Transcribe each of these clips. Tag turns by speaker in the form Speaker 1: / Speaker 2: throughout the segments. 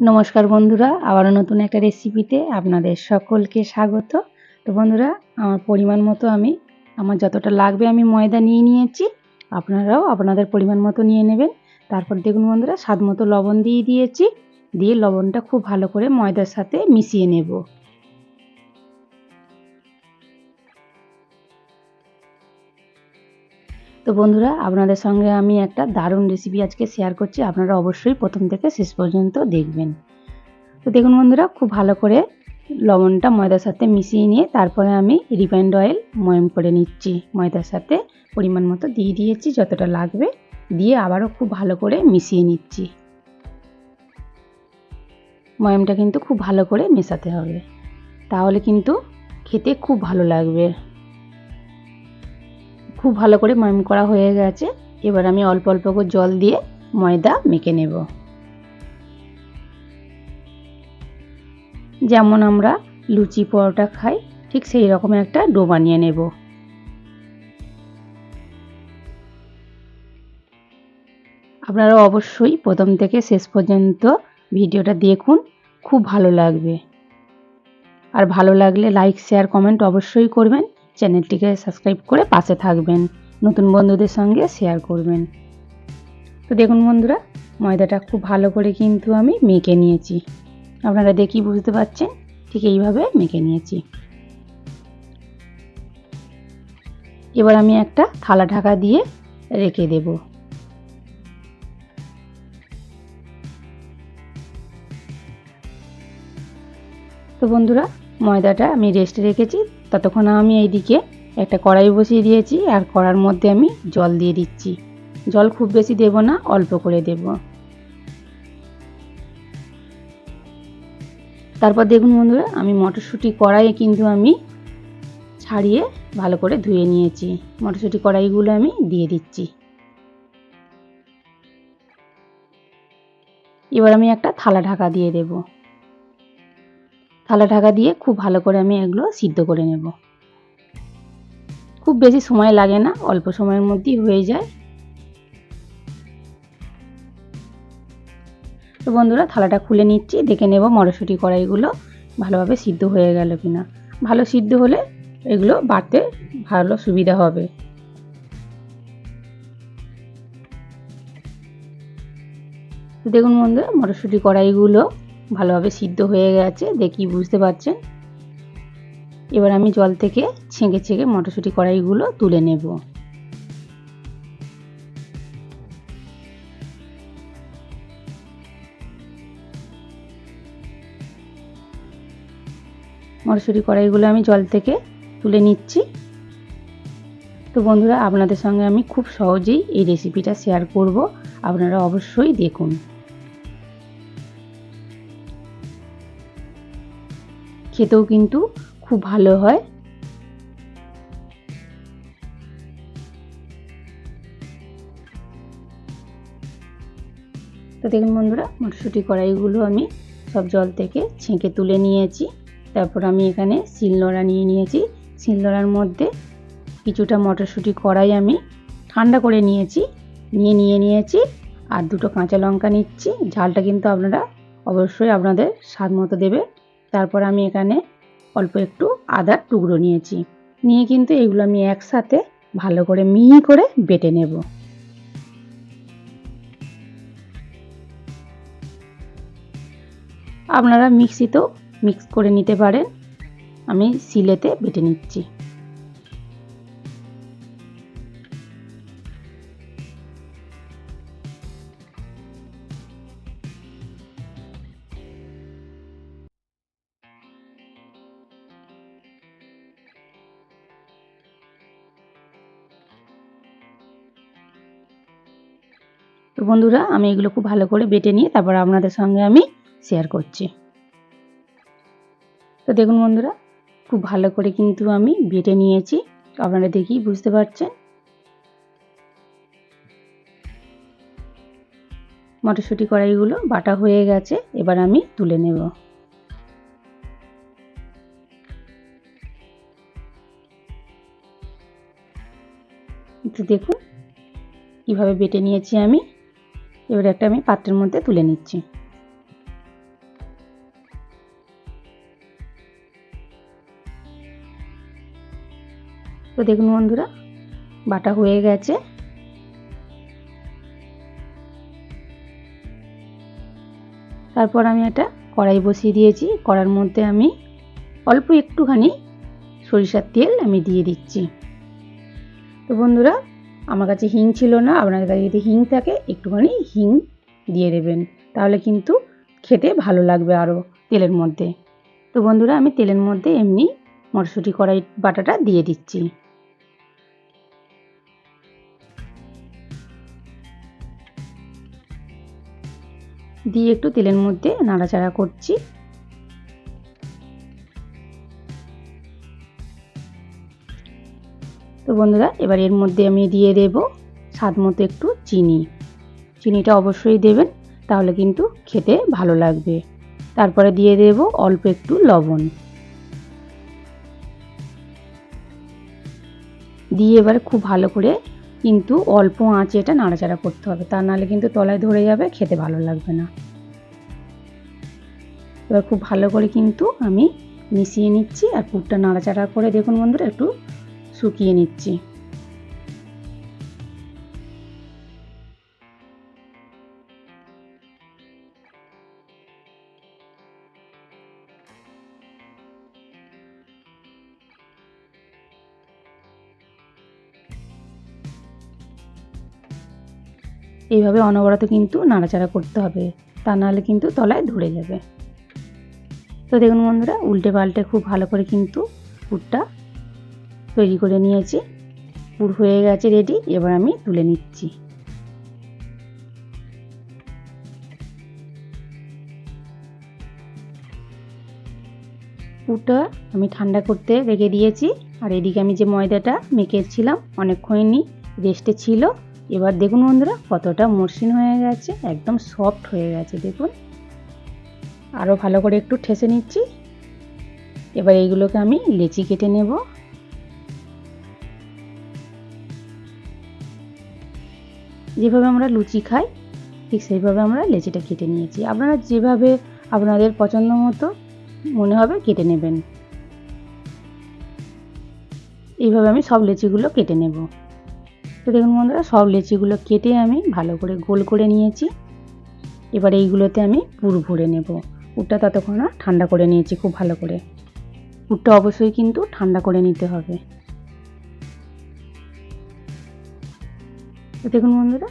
Speaker 1: নমস্কার বন্ধুরা, আবারও নতুন একটা রেসিপিতে আপনাদের সকলকে স্বাগত। তো বন্ধুরা, আমার পরিমাণ মতো আমার যতটা লাগবে আমি ময়দা নিয়ে নিয়েছি। আপনারাও আপনাদের পরিমাণ মতো নিয়ে নেবেন। তারপর দেখুন বন্ধুরা, স্বাদ মতো লবণ দিয়ে দিয়েছি। দিয়ে লবণটা খুব ভালো করে ময়দার সাথে মিশিয়ে নেব। তো বন্ধুরা, আপনাদের সঙ্গে আমি একটা দারুণ রেসিপি আজকে শেয়ার করছি। আপনারা অবশ্যই প্রথম থেকে শেষ পর্যন্ত দেখবেন। তো দেখুন বন্ধুরা, খুব ভালো করে লবণটা ময়দার সাথে মিশিয়ে নিয়ে তারপরে আমি রিফাইন্ড অয়েল ময়াম করে নিচ্ছি। ময়দার সাথে পরিমাণ মতো দিয়ে দিয়েছি, যতটা লাগবে দিয়ে আবারও খুব ভালো করে মিশিয়ে নিচ্ছি। ময়ামটা কিন্তু খুব ভালো করে মেশাতে হবে, তাহলে কিন্তু খেতে খুব ভালো লাগবে। খুব ভালো করে ময়াম করা হয়ে গেছে। এবার আমি অল্প অল্প করে জল দিয়ে ময়দা মেখে নেব। যেমন আমরা লুচি পরোটা খাই, ঠিক সেই রকম একটা ডো বানিয়ে নেব। আপনারা অবশ্যই প্রথম থেকে শেষ পর্যন্ত ভিডিওটা দেখুন, খুব ভালো লাগবে। আর ভালো লাগলে লাইক শেয়ার কমেন্ট অবশ্যই করবেন। চ্যানেলটিকে সাবস্ক্রাইব করে পাশে থাকবেন, নতুন বন্ধুদের সঙ্গে শেয়ার করবেন। তো দেখুন বন্ধুরা, ময়দাটা খুব ভালো করে কিন্তু আমি মেখে নিয়েছি। আপনারা দেখি বুঝতে পারছেন, ঠিক এইভাবে মেখে নিয়েছি। এবার আমি একটা থালা ঢাকা দিয়ে রেখে দেব। তো বন্ধুরা, ময়দাটা আমি রেস্টে রেখেছি। ততক্ষণ আমি এইদিকে একটা কড়াই বসিয়ে দিয়েছি, আর কড়ার মধ্যে আমি জল দিয়ে দিচ্ছি। জল খুব বেশি দেব না, অল্প করে দেব। তারপর দেখুন বন্ধুরা, আমি মটরশুঁটি কড়াইয়ে কিন্তু আমি ছাড়িয়ে ভালো করে ধুয়ে নিয়েছি। মটরশুঁটি কড়াইগুলো আমি দিয়ে দিচ্ছি। এবার আমি একটা থালা ঢাকা দিয়ে দেব। থালা ঢাকা দিয়ে খুব ভালো করে আমি এগুলো সিদ্ধ করে নেব। খুব বেশি সময় লাগে না, অল্প সময়ের মধ্যেই হয়ে যায়। তো বন্ধুরা, থালাটা খুলে নিচ্ছি, দেখে নেব মটরশুঁটি কড়াইগুলো ভালোভাবে সিদ্ধ হয়ে গেল কিনা। ভালো সিদ্ধ হলে এগুলো বাড়তে ভালো সুবিধা হবে। তো দেখুন বন্ধুরা, মটরশুঁটি কড়াইগুলো ভালোভাবে সিদ্ধ হয়ে গেছে, দেখি বুঝতে পারছেন। এবার আমি জল থেকে ছেঁকে ছেঁকে মটরশুঁটি কড়াইগুলো তুলে নেব। মটরশুঁটি কড়াইগুলো আমি জল থেকে তুলে নিচ্ছি। তো বন্ধুরা, আপনাদের সঙ্গে আমি খুব সহজেই এই রেসিপিটা শেয়ার করব, আপনারা অবশ্যই দেখুন। খেতেও কিন্তু খুব ভালো হয়। তো দেখুন বন্ধুরা, মটরশুঁটি কড়াইগুলো আমি সব জল থেকে ছেঁকে তুলে নিয়েছি। তারপর আমি এখানে শিলনোড়া নিয়ে নিয়েছি। শিলনোড়ার মধ্যে কিছুটা মটরশুঁটি কড়াই আমি ঠান্ডা করে নিয়েছি, নিয়েছি। আর দুটো কাঁচা লঙ্কা নিচ্ছি। ঝালটা কিন্তু আপনারা অবশ্যই আপনাদের স্বাদ মতো দেবে। তারপর আমি এখানে অল্প একটু আদার টুকরো নিয়েছি, নিয়ে কিন্তু এগুলো আমি একসাথে ভালো করে মিহি করে বেটে নেব। আপনারা মিক্সিতেও মিক্স করে নিতে পারেন, আমি শিলেতে বেটে নিচ্ছি। তো বন্ধুরা, আমি এগুলো খুব ভালো করে বেটে নিয়ে তারপর আপনাদের সঙ্গে আমি শেয়ার করছি। তো দেখুন বন্ধুরা, খুব ভালো করে কিন্তু আমি বেটে নিয়েছি, আপনারা দেখেই বুঝতে পারছেন। মটরশুঁটি কড়াইগুলো বাটা হয়ে গেছে, এবার আমি তুলে নেব। তো দেখুন কিভাবে বেটে নিয়েছি আমি। এবার একটা আমি পাত্রের মধ্যে তুলে নিচ্ছি। তো দেখুন বন্ধুরা, বাটা হয়ে গেছে। তারপর আমি একটা কড়াই বসিয়ে দিয়েছি। কড়ার মধ্যে আমি অল্প একটুখানি সরিষার তেল আমি দিয়ে দিচ্ছি। তো বন্ধুরা, আমার কাছে হিং ছিল না, আপনাদের কাছে যদি হিং থাকে একটুখানি হিং দিয়ে দেবেন, তাহলে কিন্তু খেতে ভালো লাগবে আরও তেলের মধ্যে। তো বন্ধুরা, আমি তেলের মধ্যে এমনি মটরশুঁটি কড়াই বাটাটা দিয়ে দিচ্ছি। দিয়ে একটু তেলের মধ্যে নাড়াচাড়া করছি। তো বন্ধুরা, এবার এর মধ্যে আমি দিয়ে দেব স্বাদ মতো একটু চিনি। চিনিটা অবশ্যই দেবেন, তাহলে কিন্তু খেতে ভালো লাগবে। তারপরে দিয়ে দেব অল্প একটু লবণ। দিয়ে এবার খুব ভালো করে কিন্তু অল্প আঁচে এটা নাড়াচাড়া করতে হবে, তা নাহলে কিন্তু তলায় ধরে যাবে, খেতে ভালো লাগবে না। এবার খুব ভালো করে কিন্তু আমি মিশিয়ে নিচ্ছি, আর পুরটা নাড়াচাড়া করে দেখুন বন্ধুরা একটু শুকিয়ে নিচ্ছি। এইভাবে অনবরত কিন্তু নাড়াচাড়া করতে হবে, তা নাহলে কিন্তু তলায় ধরে যাবে। তো দেখুন বন্ধুরা, উল্টে পাল্টে খুব ভালো করে কিন্তু পুরটা তৈরি করে নিয়েছি। পুর হয়ে গেছে রেডি, এবার আমি তুলে নিচ্ছি। পুরটা আমি ঠান্ডা করতে রেখে দিয়েছি, আর এদিকে আমি যে ময়দাটা মেখেছিলাম অনেকক্ষণই রেস্টে ছিল। এবার দেখুন বন্ধুরা কতটা মসৃণ হয়ে গেছে, একদম সফট হয়ে গেছে দেখুন। আরও ভালো করে একটু ঠেসে নিচ্ছি। এবার এইগুলোকে আমি লেচি কেটে নেব। যেভাবে আমরা লুচি খাই ঠিক সেইভাবে আমরা লেচিটা কেটে নিয়েছি। আপনারা যেভাবে আপনাদের পছন্দ মতো মনে হবে কেটে নেবেন। এইভাবে আমি সব লেচিগুলো কেটে নেব। তো দেখুন বন্ধুরা, সব লেচিগুলো কেটে আমি ভালো করে গোল করে নিয়েছি। এবার এইগুলোতে আমি পুর ভরে নেব। পুরটা ততক্ষণ ঠান্ডা করে নিয়েছি খুব ভালো করে। পুরটা অবশ্যই কিন্তু ঠান্ডা করে নিতে হবে। তো দেখুন বন্ধুরা,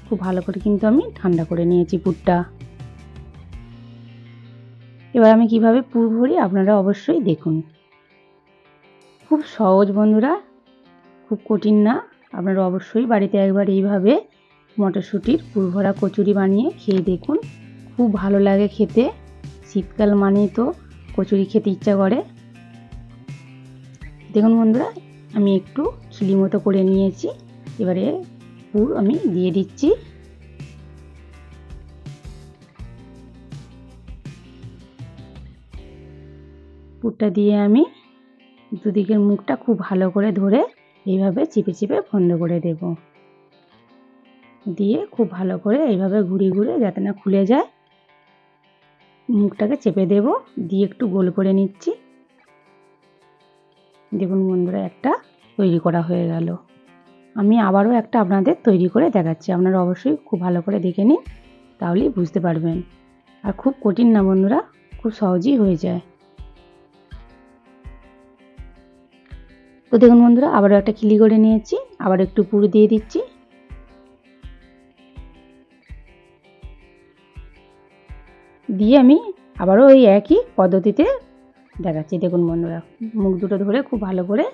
Speaker 1: খুব ভালো করে কিন্তু আমি ঠান্ডা করে নিয়েছি পুরটা। এবার আমি কিভাবে পুর ভরি আপনারা অবশ্যই দেখুন। খুব সহজ বন্ধুরা, খুব কঠিন না। আপনারা অবশ্যই বাড়িতে একবার এইভাবে মটরশুঁটির পুর ভরা কচুরি বানিয়ে খেয়ে দেখুন, খুব ভালো লাগে খেতে। শীতকাল মানেই তো কচুরি খেতে ইচ্ছা করে। দেখুন বন্ধুরা, আমি একটু খিলি মতো করে নিয়েছি। এবারে পুর আমি দিয়ে দিচ্ছি। পুরটা দিয়ে আমি দুদিকের মুখটা খুব ভালো করে ধরে এইভাবে চিপে চিপে বন্ধ করে দেব। দিয়ে খুব ভালো করে এইভাবে ঘুরিয়ে ঘুরিয়ে যাতে না খুলে যায় মুখটাকে চেপে দেব। দিয়ে একটু গোল করে নিচ্ছি। দেখুন বন্ধুরা, একটা তৈরি করা হয়ে গেল। আমি আবারও একটা আপনাদের তৈরি করে দেখাচ্ছি, আপনারা অবশ্যই খুব ভালো করে দেখে নিন, তাহলেই বুঝতে পারবেন। আর খুব কঠিন না বন্ধুরা, খুব সহজেই হয়ে যায়। তো দেখুন বন্ধুরা, আবারও একটা খিলি করে নিয়েছি, আবার একটু পুর দিয়ে দিচ্ছি। দিয়ে আমি আবারও ওই একই পদ্ধতিতে দেখাচ্ছি। দেখুন বন্ধুরা, মুখ দুটো ধরে খুব ভালো করে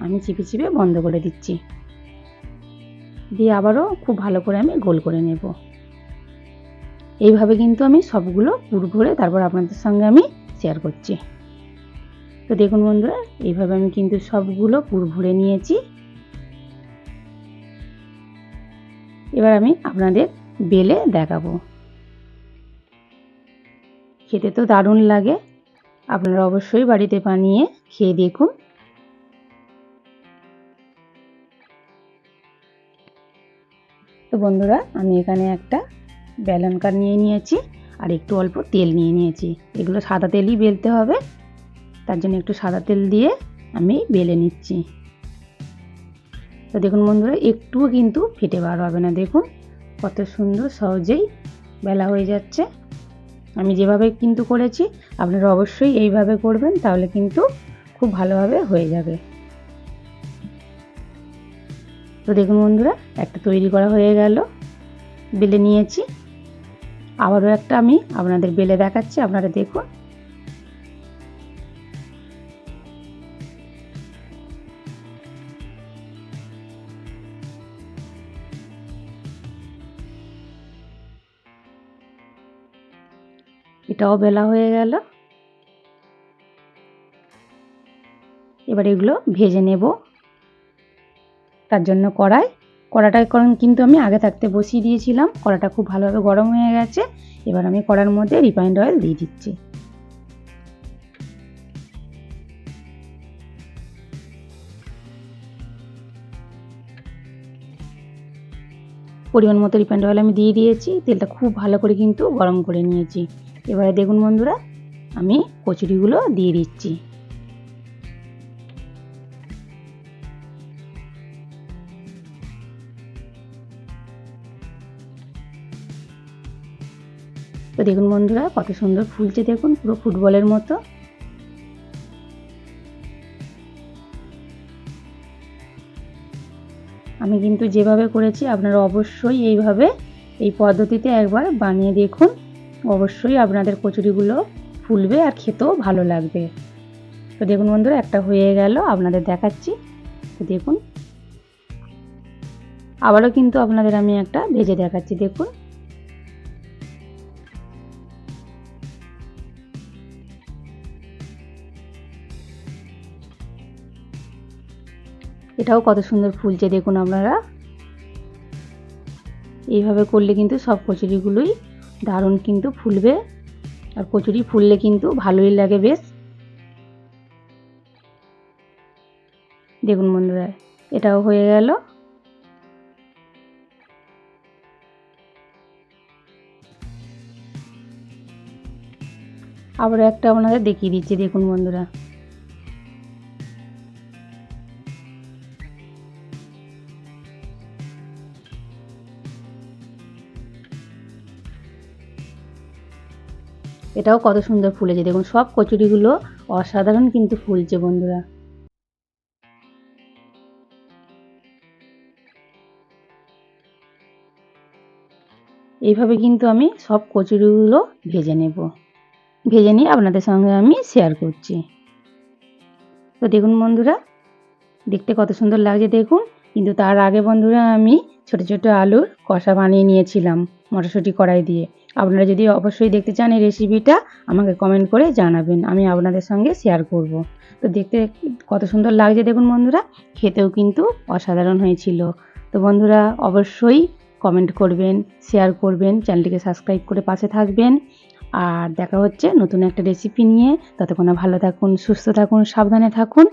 Speaker 1: আমি চিপে চিপে বন্ধ করে দিচ্ছি। দিয়ে আবারও খুব ভালো করে আমি গোল করে নেব। এইভাবে কিন্তু আমি সবগুলো পুর ভরে তারপর আপনাদের সঙ্গে আমি শেয়ার করছি। তো দেখুন বন্ধুরা, এইভাবে আমি কিন্তু সবগুলো পুর ভরে নিয়েছি। এবার আমি আপনাদের বেলে দেখাবো। খেতে তো দারুণ লাগে, আপনারা অবশ্যই বাড়িতে বানিয়ে খেয়ে দেখুন। তো বন্ধুরা, আমি এখানে একটা বেলন কাঠ নিয়ে নিয়েছি, আর একটু অল্প তেল নিয়ে নিয়েছি। এগুলো সাদা তেলই বেলতে হবে, তার জন্য একটু সাদা তেল দিয়ে আমি বেলে নিচ্ছি। তো দেখুন বন্ধুরা, একটুও কিন্তু ফেটে বার হবে না। দেখুন কত সুন্দর সহজেই বেলা হয়ে যাচ্ছে। আমি যেভাবে কিন্তু করেছি আপনারা অবশ্যই এইভাবে করবেন, তাহলে কিন্তু খুব ভালোভাবে হয়ে যাবে। তো দেখুন বন্ধুরা, একটা তৈরি করা হয়ে গেল, বেলে নিয়েছি। আবারও একটা আমি আপনাদের বেলে দেখাচ্ছি, আপনারা দেখুন। এটাও বেলা হয়ে গেল। এবার এগুলো ভেজে নেব। তার জন্য কড়াটা কিন্তু আমি আগে থাকতে বসিয়ে দিয়েছিলাম। কড়াটা খুব ভালোভাবে গরম হয়ে গেছে। এবার আমি কড়ার মধ্যে রিফাইন্ড অয়েল দিয়ে দিচ্ছি। পরিমাণ মতো রিফাইন্ড অয়েল আমি দিয়ে দিয়েছি। তেলটা খুব ভালো করে কিন্তু গরম করে নিয়েছি। এবারে দেখুন বন্ধুরা, আমি কচুরিগুলো দিয়ে দিচ্ছি। তো দেখুন বন্ধুরা, কত সুন্দর ফুলছে, দেখুন পুরো ফুটবলের মতো। আমি কিন্তু যেভাবে করেছি আপনারা অবশ্যই এই পদ্ধতিতে একবার বানিয়ে দেখুন। অবশ্যই আপনাদের কচুরিগুলো ফুলবে আর খেতেও ভালো লাগবে। তো দেখুন বন্ধুরা, একটা হয়ে গেল, আপনাদের দেখাচ্ছি। তো দেখুন, আবারও কিন্তু আপনাদের আমি একটা ভেজে দেখাচ্ছি। দেখুন এটাও কত সুন্দর ফুলছে, দেখুন আপনারা। এইভাবে করলে কিন্তু সব কচুরিগুলোই দারুণ কিন্তু ফুলবে। আর কচুরি ফুললে কিন্তু ভালোই লাগে বেশ। দেখুন বন্ধুরা, এটাও হয়ে গেল। আবার একটা আপনাদের দেখিয়ে দিচ্ছি, দেখুন বন্ধুরা। এটাও কত সুন্দর ফুলেছে, দেখুন সব কচুরিগুলো অসাধারণ কিন্তু ফুলছে বন্ধুরা। এইভাবে কিন্তু আমি সব কচুরিগুলো ভেজে নেব। ভেজে নিয়ে আপনাদের সঙ্গে আমি শেয়ার করছি। তো দেখুন বন্ধুরা, দেখতে কত সুন্দর লাগছে দেখুন। কিন্তু তার আগে বন্ধুরা, আমি ছোট ছোট আলুর কষা বানিয়ে নিয়েছিলাম মটরশুঁটি কড়াই দিয়ে। আপনারা যদি অবশ্যই দেখতে চান এই রেসিপিটা, আমাকে কমেন্ট করে জানাবেন, আমি আপনাদের সঙ্গে শেয়ার করব। তো দেখতে কত সুন্দর লাগছে দেখুন বন্ধুরা, খেতেও কিন্তু অসাধারণ হয়েছিল। তো বন্ধুরা অবশ্যই কমেন্ট করবেন, শেয়ার করবেন, চ্যানেলটিকে সাবস্ক্রাইব করে পাশে থাকবেন। আর দেখা হচ্ছে নতুন একটা রেসিপি নিয়ে। ততক্ষণে ভালো থাকুন, সুস্থ থাকুন, সাবধানে থাকুন।